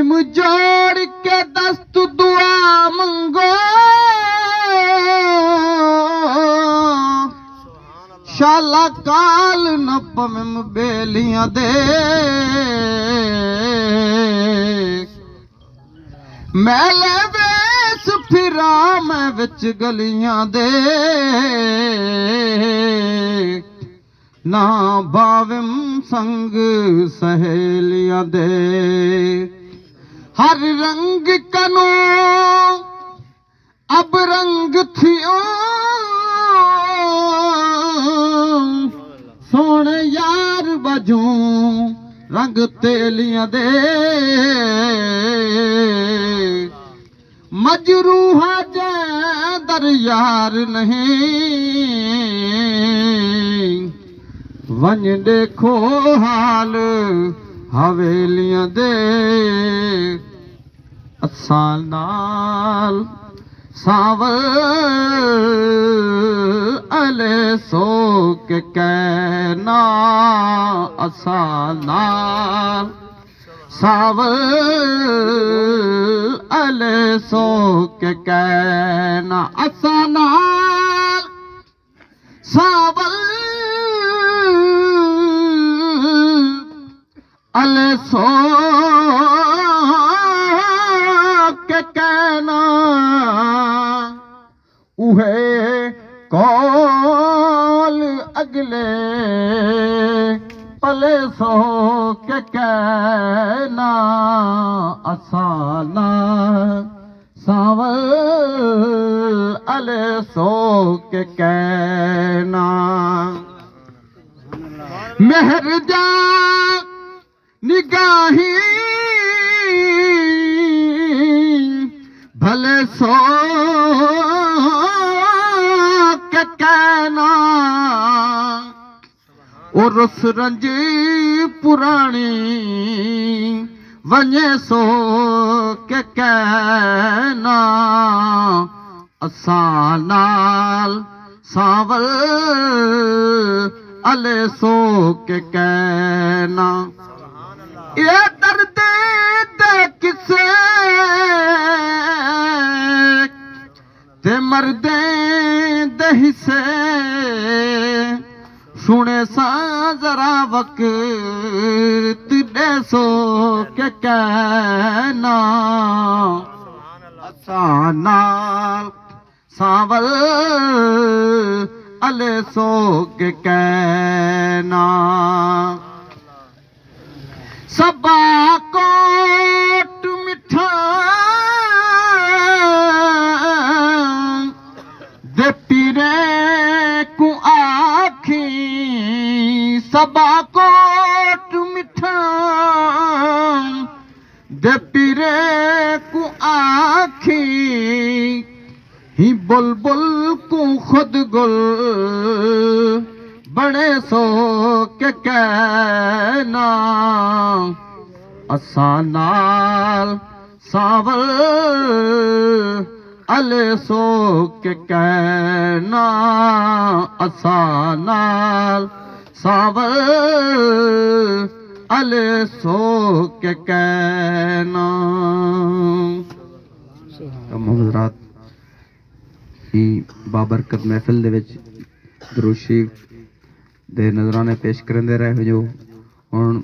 नीम जोड़ के दस्त दुआ मंगो शाला काल न पवम बेलियां दे मैले वेस फिरा मैं विच गलियां दे ना भाविम संग सहेलियां दे हर रंग कनो अब रंग थियो सोने यार बजूं रंग तेलियां दे मजरूहा जे दर यार नहीं वन देखो हाल हवेलियां दे असां नाल सावल अले सो के कहना असां नाल सावल अले सो के कहना असां नाल सावल अले सो के कहना उहे कौल अगले पले सो के कहना असाना सावल अले सो के कहना मेहर जा निगाही भले सो के कहना और उस रंज पुरानी वने सो के कहना असां नाल सावल अले सो के कहना ये दर्द दे किसे ते मर्दे दे हिस्से सुने सा जरा वक्त दे सो के कहना असां नाल सावल अले सो के कहना सबा कोट मिठा दे पीरे को आखी सबा कोट मिठा दे पीरे को आखी ही बुलबुल को खुद गुल बड़े सो के कहना असां नाल सावल अले सो के कहना असां नाल सावल अले सो के कहना हज़रात ही बाबरकत महफिल दे विच दरूद शरीफ दे नजराने पेश करते रहे जो हुण